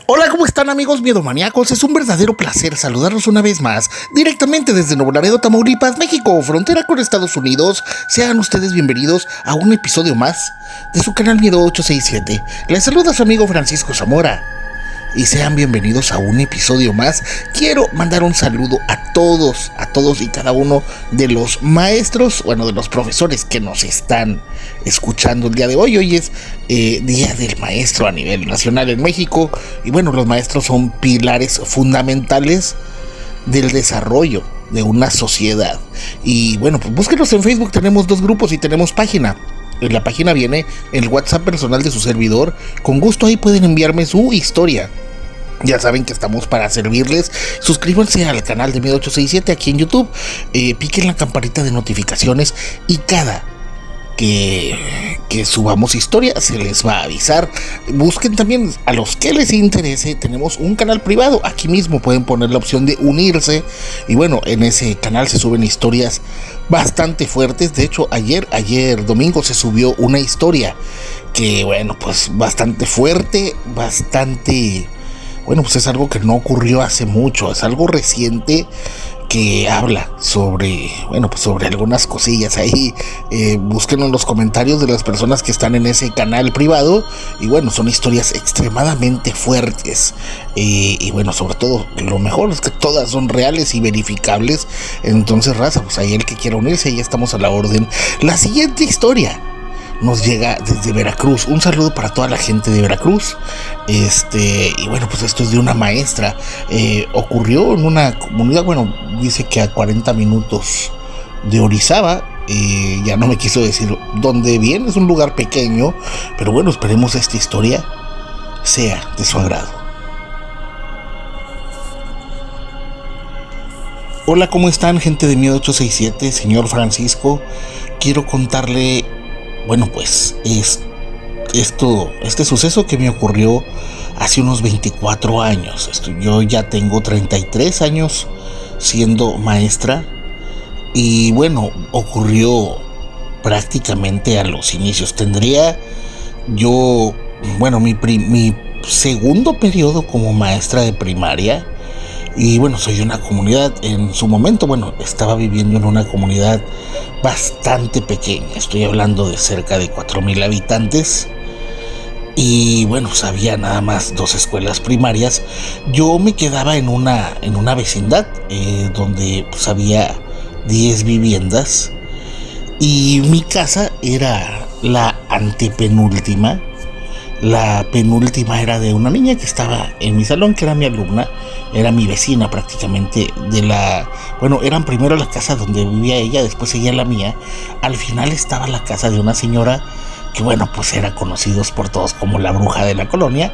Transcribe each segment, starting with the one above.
Hola, ¿cómo están, amigos miedomaníacos? Es un verdadero placer saludarlos una vez más, directamente desde Nuevo Laredo, Tamaulipas, México, frontera con Estados Unidos. Sean ustedes bienvenidos a un episodio más de su canal Miedo 867. Les saluda su amigo Francisco Zamora. Y sean bienvenidos a un episodio más. Quiero mandar un saludo a todos y cada uno de los maestros, de los profesores que nos están escuchando el día de hoy. Hoy es Día del Maestro a nivel nacional en México. Y los maestros son pilares fundamentales del desarrollo de una sociedad. Y pues búsquenos en Facebook, tenemos 2 grupos y tenemos página. En la página viene el WhatsApp personal de su servidor. Con gusto ahí pueden enviarme su historia. Ya saben que estamos para servirles. Suscríbanse al canal de Miedo 867 aquí en YouTube. Piquen la campanita de notificaciones y cada que subamos historia se les va a avisar. Busquen también a los que les interese. Tenemos un canal privado. Aquí mismo pueden poner la opción de unirse. Y en ese canal se suben historias bastante fuertes. De hecho, ayer domingo se subió una historia que bastante fuerte, bastante... es algo que no ocurrió hace mucho, es algo reciente que habla sobre, sobre algunas cosillas ahí. Búsquenlo en los comentarios de las personas que están en ese canal privado. Y son historias extremadamente fuertes. Y sobre todo, lo mejor es que todas son reales y verificables. Entonces, raza, ahí el que quiera unirse, ahí estamos a la orden. La siguiente historia nos llega desde Veracruz. Un saludo para toda la gente de Veracruz. Esto es de una maestra. Ocurrió en una comunidad, dice que a 40 minutos de Orizaba. Ya no me quiso decir dónde bien, es un lugar pequeño, pero esperemos esta historia sea de su agrado. Hola, ¿cómo están, gente de Miedo 867? Señor Francisco, quiero contarle este suceso que me ocurrió hace unos 24 años. Yo ya tengo 33 años siendo maestra y ocurrió prácticamente a los inicios. Tendría yo, mi segundo periodo como maestra de primaria. Y soy de una comunidad, en su momento, estaba viviendo en una comunidad bastante pequeña. Estoy hablando de cerca de 4,000 habitantes. Y había nada más 2 escuelas primarias. Yo me quedaba en una vecindad donde había 10 viviendas. Y mi casa era la antepenúltima. La penúltima era de una niña que estaba en mi salón, que era mi alumna, era mi vecina prácticamente eran primero la casa donde vivía ella, después seguía la mía, al final estaba la casa de una señora que era conocidos por todos como la bruja de la colonia.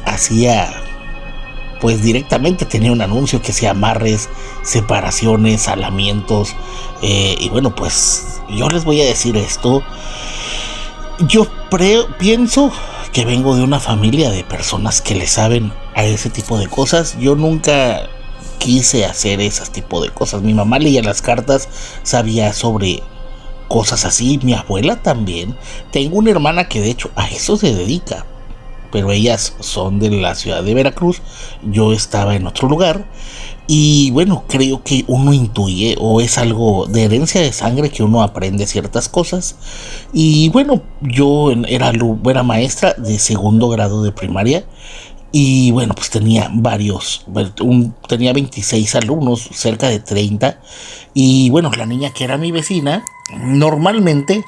Hacía, directamente tenía un anuncio que hacía amarres, separaciones, alamientos, yo les voy a decir esto. Yo pienso que vengo de una familia de personas que le saben a ese tipo de cosas. Yo nunca quise hacer ese tipo de cosas. Mi mamá leía las cartas, sabía sobre cosas así. Mi abuela también. Tengo una hermana que de hecho a eso se dedica, pero ellas son de la ciudad de Veracruz. Yo estaba en otro lugar. Y creo que uno intuye, o es algo de herencia de sangre, que uno aprende ciertas cosas. Y yo era maestra de segundo grado de primaria. Y tenía tenía 26 alumnos, cerca de 30. Y la niña que era mi vecina, normalmente,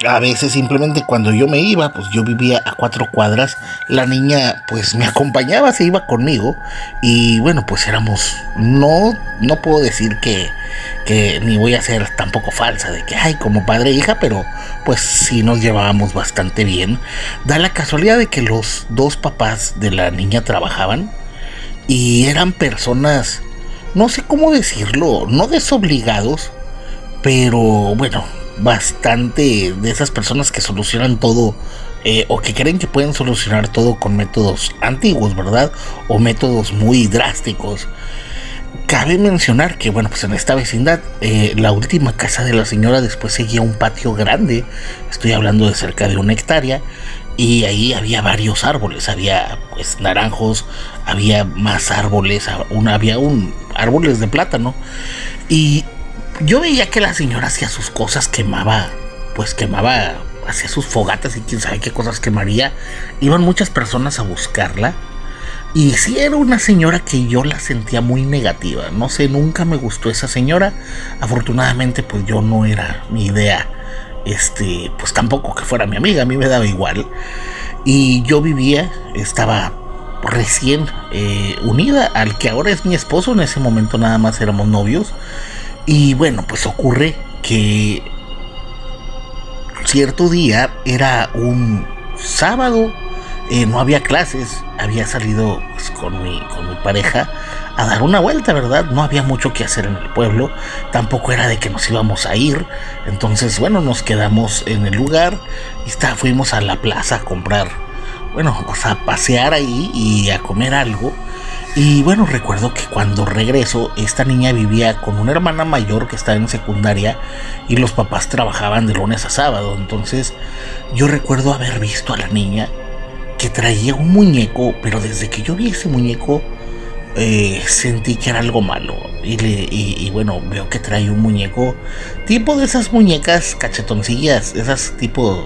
a veces simplemente cuando yo me iba, yo vivía a 4 cuadras, la niña me acompañaba, se iba conmigo. Y éramos, no puedo decir que ni voy a ser tampoco falsa de que como padre e hija, pero sí nos llevábamos bastante bien. Da la casualidad de que los 2 papás de la niña trabajaban y eran personas, no sé cómo decirlo, no desobligados, pero bastante de esas personas que solucionan todo, o que creen que pueden solucionar todo con métodos antiguos, ¿verdad? O métodos muy drásticos. Cabe mencionar que, en esta vecindad, la última casa de la señora después seguía un patio grande. Estoy hablando de cerca de 1 hectárea. y ahí había varios árboles, había pues naranjos, había más árboles, árboles de plátano, y yo veía que la señora hacía sus cosas, quemaba, hacía sus fogatas y quién sabe qué cosas quemaría. Iban muchas personas a buscarla. Y sí era una señora que yo la sentía muy negativa. No sé, nunca me gustó esa señora. Afortunadamente, pues yo no era mi idea. Pues tampoco que fuera mi amiga, a mí me daba igual. Y yo estaba recién unida al que ahora es mi esposo. En ese momento nada más éramos novios. Y bueno, pues ocurre que cierto día, era un sábado, no había clases, había salido pues, con mi pareja a dar una vuelta, ¿verdad? No había mucho que hacer en el pueblo, tampoco era de que nos íbamos a ir, entonces bueno, nos quedamos en el lugar y fuimos a la plaza a comprar, bueno, o sea, a pasear ahí y a comer algo. Y bueno, recuerdo que cuando regreso, esta niña vivía con una hermana mayor que estaba en secundaria y los papás trabajaban de lunes a sábado. Entonces yo recuerdo haber visto a la niña que traía un muñeco, pero desde que yo vi ese muñeco sentí que era algo malo. Y bueno, veo que trae un muñeco tipo de esas muñecas cachetoncillas, esas tipo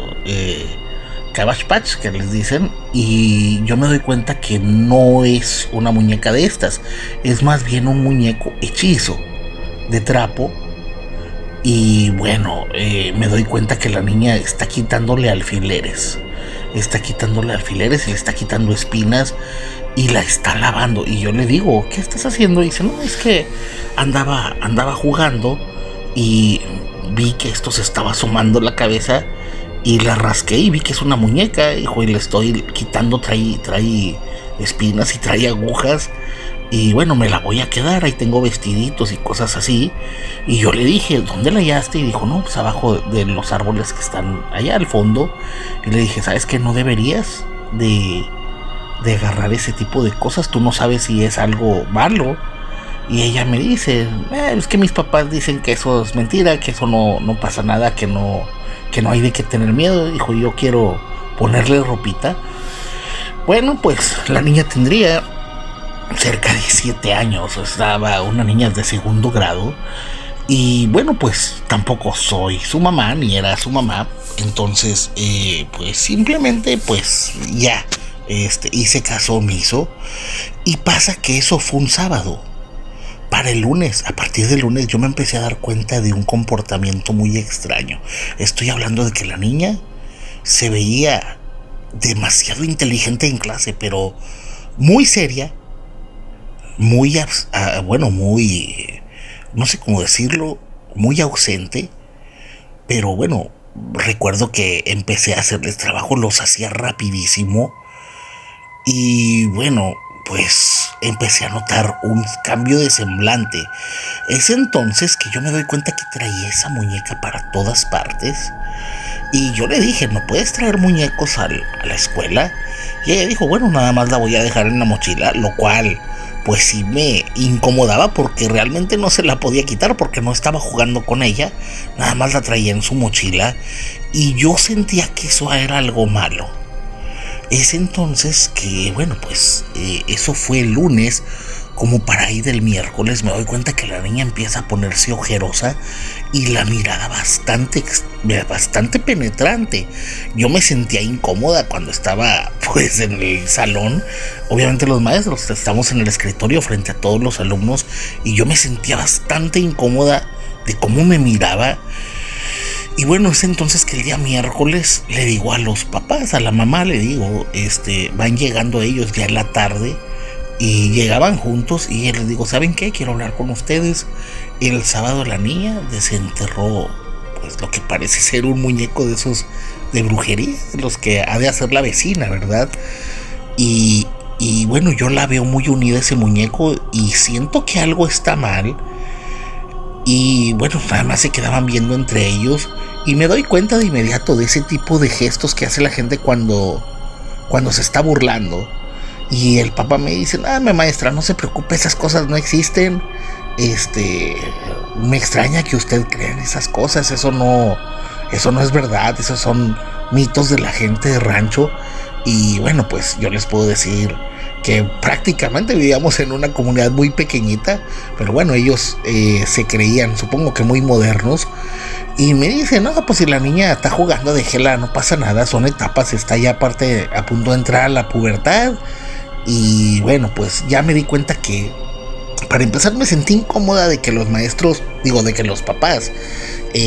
Cabbage Patch que les dicen, y yo me doy cuenta que no es una muñeca de estas, es más bien un muñeco hechizo de trapo. Y bueno, me doy cuenta que la niña está quitándole alfileres y le está quitando espinas y la está lavando. Y yo le digo, ¿qué estás haciendo? Y dice, no, es que andaba jugando y vi que esto se estaba asomando la cabeza y la rasqué y vi que es una muñeca, hijo, y le estoy quitando, trae espinas y trae agujas. Y bueno, me la voy a quedar, ahí tengo vestiditos y cosas así. Y yo le dije, ¿dónde la hallaste? Y dijo, no, pues abajo de los árboles que están allá al fondo. Y le dije, ¿sabes qué? No deberías de agarrar ese tipo de cosas, tú no sabes si es algo malo. Y ella me dice, es que mis papás dicen que eso es mentira, que eso no pasa nada, que no hay de qué tener miedo. Dijo, yo quiero ponerle ropita. Bueno, pues la niña tendría cerca de 7 años, estaba una niña de segundo grado. Y bueno, pues tampoco soy su mamá, ni era su mamá. Entonces, pues simplemente, pues ya, hice caso omiso. Y pasa que eso fue un sábado. Para el lunes, a partir del lunes, yo me empecé a dar cuenta de un comportamiento muy extraño. Estoy hablando de que la niña se veía demasiado inteligente en clase, pero muy seria, muy, muy, no sé cómo decirlo, muy ausente. Pero bueno, recuerdo que empecé a hacerles trabajo, los hacía rapidísimo. Y bueno, pues empecé a notar un cambio de semblante. Es entonces que yo me doy cuenta que traía esa muñeca para todas partes. Y yo le dije, ¿no puedes traer muñecos a la escuela? Y ella dijo, bueno, nada más la voy a dejar en la mochila, lo cual pues sí me incomodaba porque realmente no se la podía quitar porque no estaba jugando con ella, nada más la traía en su mochila y yo sentía que eso era algo malo. Es entonces que, bueno, pues eso fue el lunes. Como para ahí del miércoles me doy cuenta que la niña empieza a ponerse ojerosa y la mirada bastante penetrante. Yo me sentía incómoda cuando estaba pues en el salón. Obviamente los maestros estamos en el escritorio frente a todos los alumnos y yo me sentía bastante incómoda de cómo me miraba. Y bueno, es entonces que el día miércoles le digo a los papás, a la mamá le digo, van llegando ellos ya en la tarde. Y llegaban juntos y les digo, ¿saben qué? Quiero hablar con ustedes. El sábado la niña desenterró pues lo que parece ser un muñeco de esos de brujería, los que ha de hacer la vecina, ¿verdad? Y bueno, yo la veo muy unida a ese muñeco y siento que algo está mal. Y bueno, nada más se quedaban viendo entre ellos y me doy cuenta de inmediato de ese tipo de gestos que hace la gente cuando se está burlando. Y el papá me dice, maestra, no se preocupe, esas cosas no existen. Me extraña que usted crea en esas cosas, eso no es verdad, esos son mitos de la gente de rancho. Y bueno, pues yo les puedo decir que prácticamente vivíamos en una comunidad muy pequeñita, pero bueno, ellos se creían, supongo que muy modernos, y me dicen, no, pues si la niña está jugando, déjela, no pasa nada, son etapas, está ya aparte a punto de entrar a la pubertad. Y bueno, pues ya me di cuenta que, para empezar, me sentí incómoda de que los maestros, de que los papás,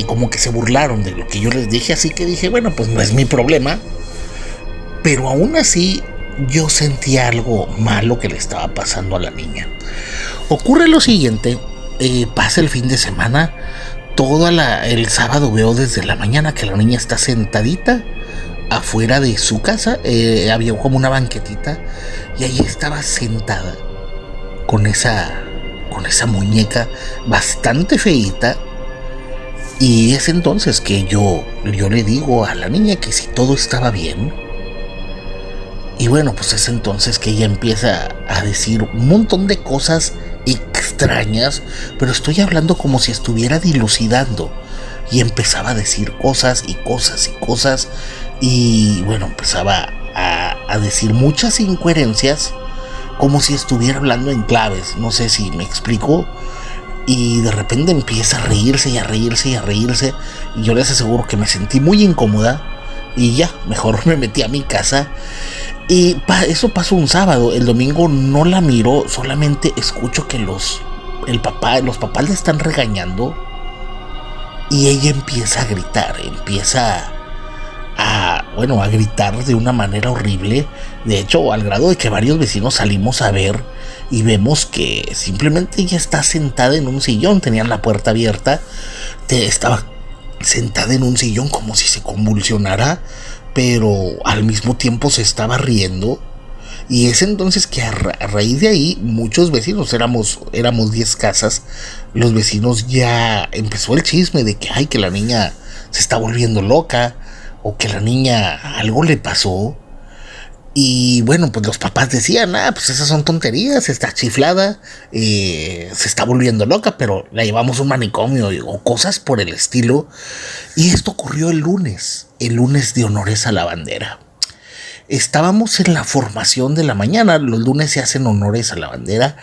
como que se burlaron de lo que yo les dije, así que dije, bueno, pues no es mi problema. Pero aún así yo sentí algo malo que le estaba pasando a la niña. Ocurre lo siguiente, pasa el fin de semana, el sábado veo desde la mañana que la niña está sentadita afuera de su casa, había como una banquetita y ahí estaba sentada con esa muñeca bastante feíta. Y es entonces que yo le digo a la niña que si todo estaba bien. Y bueno, pues es entonces que ella empieza a decir un montón de cosas extrañas, pero estoy hablando como si estuviera dilucidando. Y empezaba a decir cosas y cosas y cosas. Y bueno, empezaba a decir muchas incoherencias, como si estuviera hablando en claves. No sé si me explico. Y de repente empieza a reírse y a reírse y a reírse. Y yo les aseguro que me sentí muy incómoda. Y ya, mejor me metí a mi casa. Y eso pasó un sábado. El domingo no la miro, solamente escucho que los papás le están regañando. Y ella empieza a gritar, a gritar de una manera horrible. De hecho, al grado de que varios vecinos salimos a ver y vemos que simplemente ella está sentada en un sillón. Tenían la puerta abierta, estaba sentada en un sillón como si se convulsionara, pero al mismo tiempo se estaba riendo. Y es entonces que a raíz de ahí muchos vecinos, éramos 10 casas, los vecinos ya empezó el chisme de que la niña se está volviendo loca o que la niña algo le pasó. Y bueno, pues los papás decían, pues esas son tonterías, está chiflada, se está volviendo loca, pero la llevamos a un manicomio o cosas por el estilo. Y esto ocurrió el lunes de honores a la bandera. Estábamos en la formación de la mañana, los lunes se hacen honores a la bandera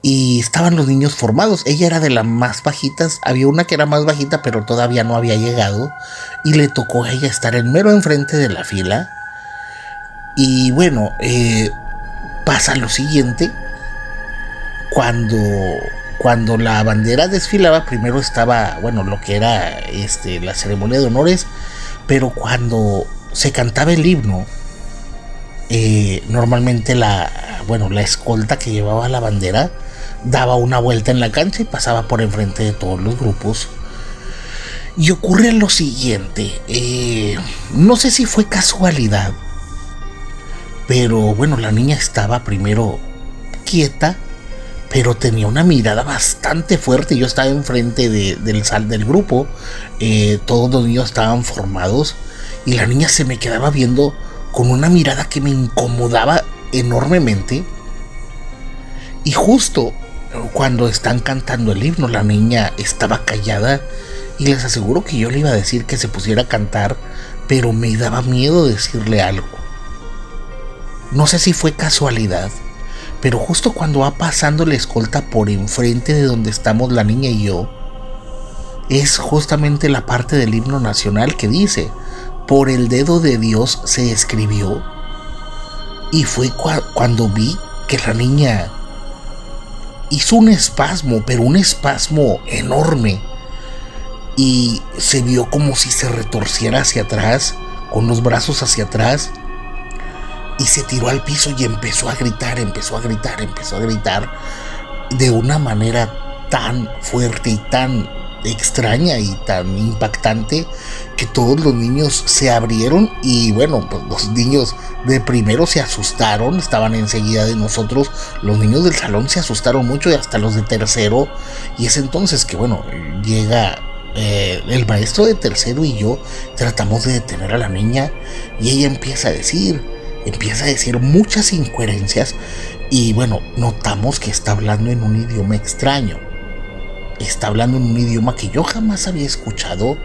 y estaban los niños formados. Ella era de las más bajitas, había una que era más bajita pero todavía no había llegado y le tocó a ella estar en mero enfrente de la fila. Y bueno, pasa lo siguiente. Cuando la bandera desfilaba, primero estaba, lo que era la ceremonia de honores, pero cuando se cantaba el himno, normalmente la escolta que llevaba la bandera daba una vuelta en la cancha y pasaba por enfrente de todos los grupos. Y ocurre lo siguiente, no sé si fue casualidad, pero bueno, la niña estaba primero quieta, pero tenía una mirada bastante fuerte. Yo estaba enfrente del grupo, todos los niños estaban formados y la niña se me quedaba viendo con una mirada que me incomodaba enormemente. Y justo cuando están cantando el himno, la niña estaba callada y les aseguro que yo le iba a decir que se pusiera a cantar, pero me daba miedo decirle algo. No sé si fue casualidad, pero justo cuando va pasando la escolta por enfrente de donde estamos la niña y yo, es justamente la parte del himno nacional que dice: por el dedo de Dios se escribió. Y fue cuando vi que la niña hizo un espasmo, pero un espasmo enorme, y se vio como si se retorciera hacia atrás, con los brazos hacia atrás, y se tiró al piso y empezó a gritar de una manera tan fuerte y tan extraña y tan impactante que todos los niños se abrieron. Y bueno, pues los niños de primero se asustaron, estaban enseguida de nosotros. Los niños del salón se asustaron mucho y hasta los de tercero. Y es entonces que llega el maestro de tercero y yo tratamos de detener a la niña y ella empieza a decir muchas incoherencias. Y bueno, notamos que está hablando en un idioma extraño. Está hablando en un idioma que yo jamás había escuchado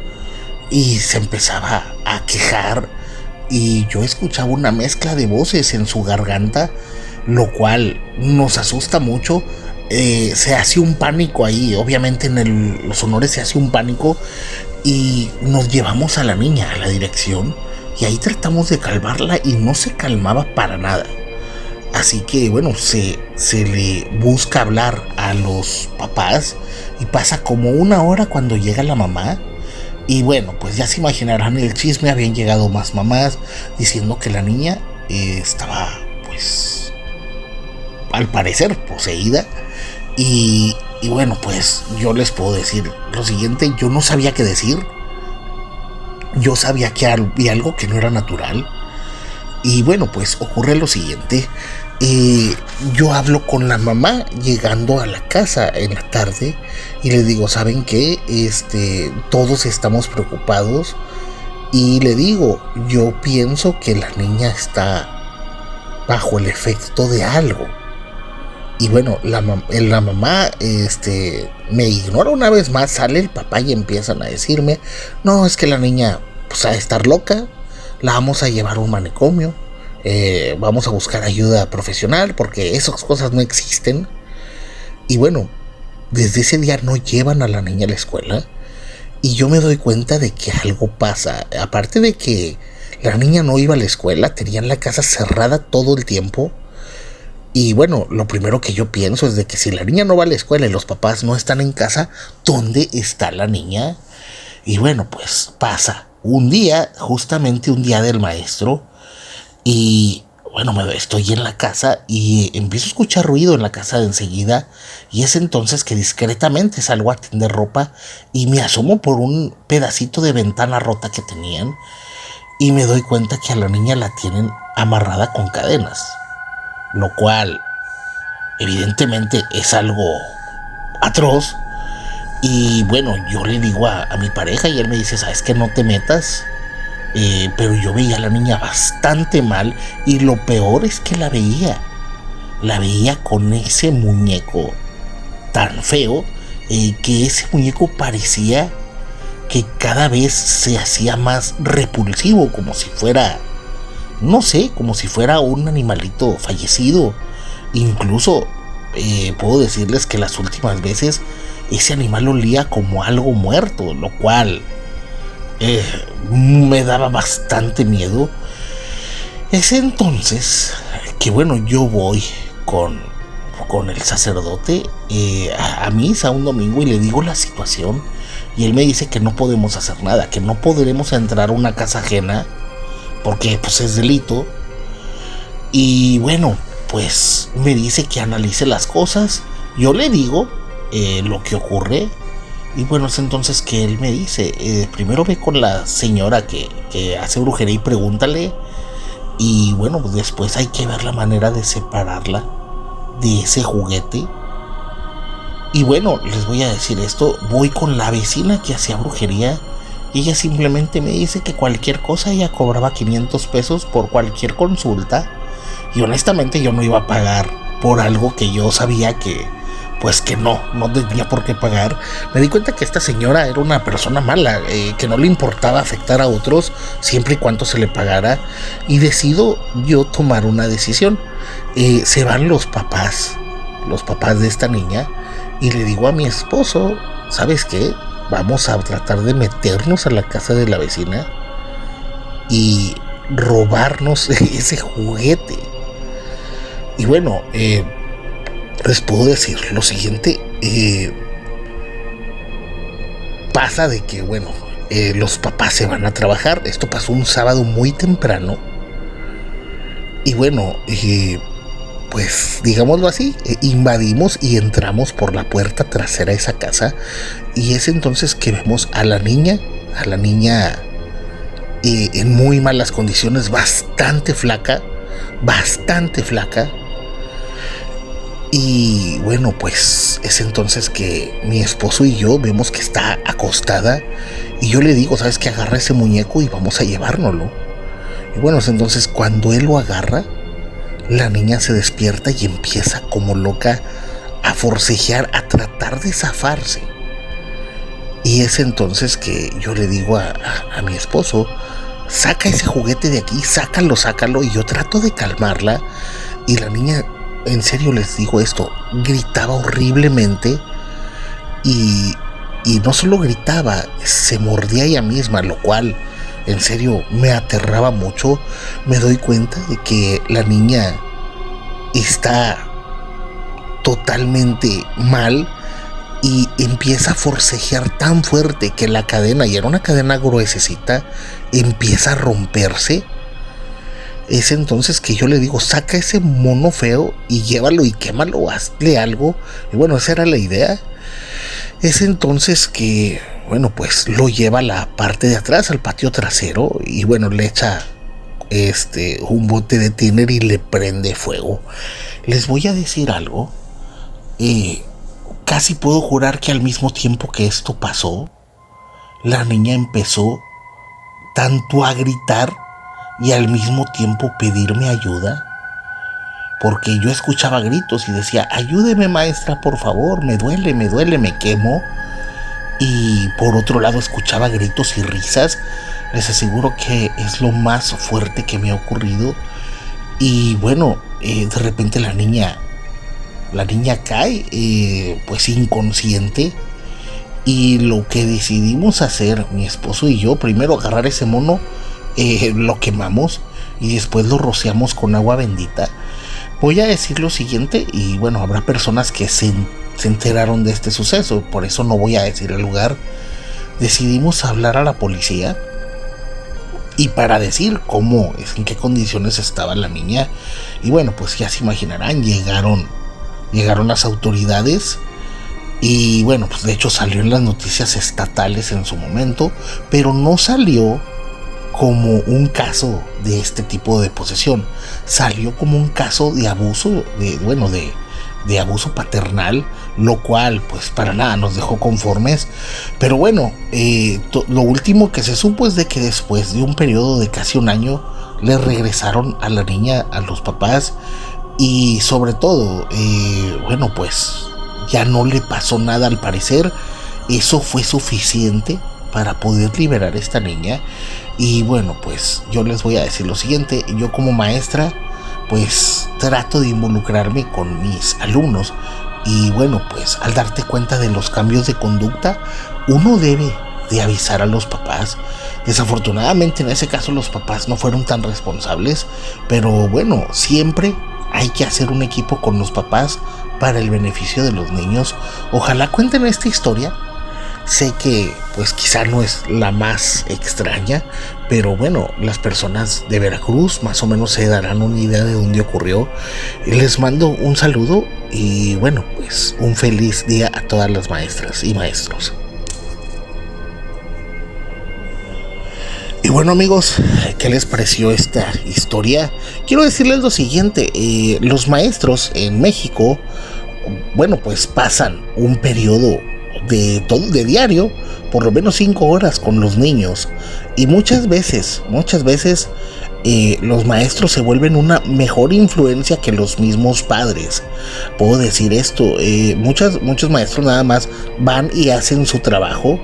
y se empezaba a quejar y yo escuchaba una mezcla de voces en su garganta, lo cual nos asusta mucho. Se hace un pánico ahí, obviamente los honores se hace un pánico, y nos llevamos a la niña a la dirección y ahí tratamos de calmarla y no se calmaba para nada. Así que bueno, se le busca hablar a los papás y pasa como una hora cuando llega la mamá. Y bueno, pues ya se imaginarán el chisme, habían llegado más mamás diciendo que la niña estaba, pues, al parecer poseída. Y bueno, pues yo les puedo decir lo siguiente: yo no sabía qué decir. Yo sabía que había algo que no era natural. Y bueno, pues ocurre lo siguiente. Yo hablo con la mamá llegando a la casa en la tarde y le digo, ¿saben qué? Todos estamos preocupados. Y le digo, yo pienso que la niña está bajo el efecto de algo. Y bueno, la mamá me ignora una vez más. Sale el papá y empiezan a decirme, no, es que la niña pues ha de estar loca, la vamos a llevar a un manicomio, vamos a buscar ayuda profesional porque esas cosas no existen. Y bueno, desde ese día no llevan a la niña a la escuela y yo me doy cuenta de que algo pasa. Aparte de que la niña no iba a la escuela, tenían la casa cerrada todo el tiempo. Y bueno, lo primero que yo pienso es de que si la niña no va a la escuela y los papás no están en casa, ¿dónde está la niña? Y bueno, pues pasa un día, justamente un día del maestro, y bueno, estoy en la casa y empiezo a escuchar ruido en la casa de enseguida, y es entonces que discretamente salgo a tender ropa y me asomo por un pedacito de ventana rota que tenían y me doy cuenta que a la niña la tienen amarrada con cadenas. Lo cual evidentemente es algo atroz. Y bueno, yo le digo a mi pareja y él me dice, ¿sabes qué? No te metas. Pero yo veía a la niña bastante mal. Y lo peor es que la veía con ese muñeco tan feo, que ese muñeco parecía que cada vez se hacía más repulsivo, como si fuera, no sé, como si fuera un animalito fallecido. Incluso puedo decirles que las últimas veces ese animal olía como algo muerto, lo cual me daba bastante miedo. Es entonces que bueno, yo voy con el sacerdote a misa un domingo y le digo la situación y él me dice que no podemos hacer nada, que no podremos entrar a una casa ajena porque pues es delito. Y bueno, pues me dice que analice las cosas. Yo le digo lo que ocurre. Y bueno, es entonces que él me dice, primero ve con la señora que hace brujería y pregúntale. Y bueno, pues después hay que ver la manera de separarla de ese juguete. Y bueno, les voy a decir esto, voy con la vecina que hacía brujería. Y ella simplemente me dice que cualquier cosa, ella cobraba 500 pesos por cualquier consulta. Y honestamente yo no iba a pagar por algo que yo sabía que, pues que no tenía por qué pagar. Me di cuenta que esta señora era una persona mala, que no le importaba afectar a otros siempre y cuando se le pagara. Y decido yo tomar una decisión. Se van los papás de esta niña, y le digo a mi esposo, ¿sabes qué? Vamos a tratar de meternos a la casa de la vecina y robarnos ese juguete. Y bueno, les puedo decir lo siguiente. Pasa de que, bueno, los papás se van a trabajar. Esto pasó un sábado muy temprano. Y bueno, pues digámoslo así, invadimos y entramos por la puerta trasera de esa casa. Y es entonces que vemos a la niña en muy malas condiciones, bastante flaca. Y bueno, pues es entonces que mi esposo y yo vemos que está acostada. Y yo le digo, ¿sabes qué? Agarra ese muñeco y vamos a llevárnoslo. Y bueno, es entonces cuando él lo agarra, la niña se despierta y empieza como loca a forcejear, a tratar de zafarse. Y es entonces que yo le digo a mi esposo, saca ese juguete de aquí, sácalo. Y yo trato de calmarla. Y la niña, en serio les digo esto, gritaba horriblemente. Y no solo gritaba, se mordía ella misma, lo cual en serio me aterraba mucho. Me doy cuenta de que la niña está totalmente mal y empieza a forcejear tan fuerte que la cadena, y era una cadena gruesecita, empieza a romperse. Es entonces que yo le digo, saca ese mono feo y llévalo y quémalo, hazle algo. Y bueno, esa era la idea. Es entonces que, bueno, pues lo lleva a la parte de atrás, al patio trasero, y bueno, le echa un bote de tiner y le prende fuego. Les voy a decir algo. Casi puedo jurar que al mismo tiempo que esto pasó, la niña empezó tanto a gritar y al mismo tiempo pedirme ayuda, porque yo escuchaba gritos y decía, ayúdeme maestra, por favor, me duele, me quemo. Y por otro lado escuchaba gritos y risas. Les aseguro que es lo más fuerte que me ha ocurrido. Y bueno, de repente la niña cae pues inconsciente. Y lo que decidimos hacer mi esposo y yo, primero agarrar ese mono, lo quemamos y después lo rociamos con agua bendita. Voy a decir lo siguiente, y bueno, habrá personas que se enteraron de este suceso, por eso no voy a decir el lugar. Decidimos hablar a la policía y para decir cómo, en qué condiciones estaba la niña. Y bueno, pues ya se imaginarán, llegaron las autoridades. Y bueno, pues de hecho salió en las noticias estatales en su momento, pero no salió como un caso de este tipo de posesión. Salió como un caso de abuso, de abuso paternal, lo cual pues para nada nos dejó conformes. Pero bueno, lo último que se supo es de que después de un periodo de casi un año le regresaron a la niña a los papás, y sobre todo, bueno, pues ya no le pasó nada al parecer. Eso fue suficiente para poder liberar a esta niña. Y bueno, pues yo les voy a decir lo siguiente. Yo como maestra pues trato de involucrarme con mis alumnos, y bueno, pues al darte cuenta de los cambios de conducta, uno debe de avisar a los papás. Desafortunadamente en ese caso los papás no fueron tan responsables, pero bueno, siempre hay que hacer un equipo con los papás para el beneficio de los niños. Ojalá cuenten esta historia. Sé que pues quizá no es la más extraña, pero bueno, las personas de Veracruz más o menos se darán una idea de dónde ocurrió. Les mando un saludo y bueno, pues un feliz día a todas las maestras y maestros. Y bueno amigos, ¿qué les pareció esta historia? Quiero decirles lo siguiente, los maestros en México, bueno, pues pasan un periodo de diario, por lo menos 5 horas con los niños, y muchas veces los maestros se vuelven una mejor influencia que los mismos padres. Puedo decir esto, muchos maestros nada más van y hacen su trabajo,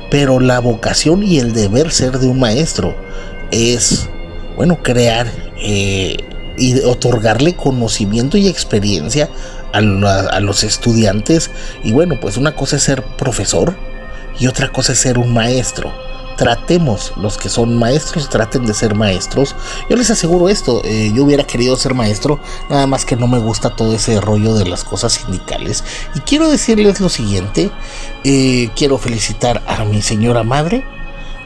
pero la vocación y el deber ser de un maestro es, bueno, crear y otorgarle conocimiento y experiencia a los estudiantes. Y bueno, pues una cosa es ser profesor y otra cosa es ser un maestro. Tratemos, los que son maestros, traten de ser maestros. Yo les aseguro esto, yo hubiera querido ser maestro, nada más que no me gusta todo ese rollo de las cosas sindicales. Y quiero decirles lo siguiente, quiero felicitar a mi señora madre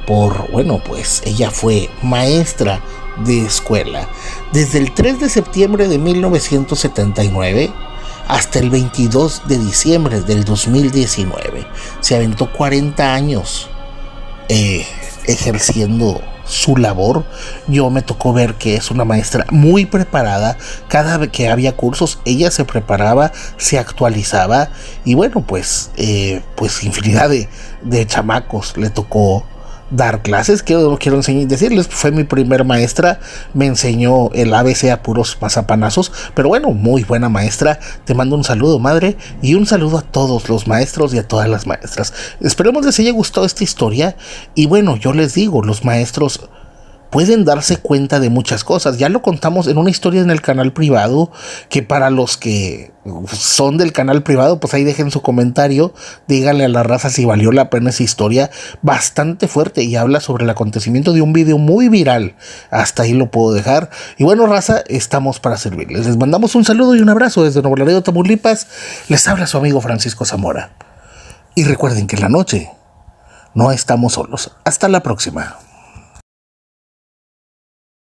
por, bueno, pues ella fue maestra de escuela desde el 3 de septiembre de 1979 hasta el 22 de diciembre del 2019. Se aventó 40 años ejerciendo su labor. Yo me tocó ver que es una maestra muy preparada. Cada vez que había cursos, ella se preparaba, se actualizaba. Y bueno, pues infinidad de chamacos le tocó dar clases. Quiero decirles, fue mi primer maestra, me enseñó el ABC a puros mazapanazos, pero bueno, muy buena maestra. Te mando un saludo, madre, y un saludo a todos los maestros y a todas las maestras. Esperemos les haya gustado esta historia. Y bueno, yo les digo, los maestros pueden darse cuenta de muchas cosas. Ya lo contamos en una historia en el canal privado, que para los que son del canal privado, pues ahí dejen su comentario, díganle a la raza si valió la pena esa historia, bastante fuerte, y habla sobre el acontecimiento de un video muy viral. Hasta ahí lo puedo dejar. Y bueno, raza, estamos para servirles. Les mandamos un saludo y un abrazo desde Nuevo Laredo, Tamaulipas. Les habla su amigo Francisco Zamora. Y recuerden que en la noche no estamos solos. Hasta la próxima.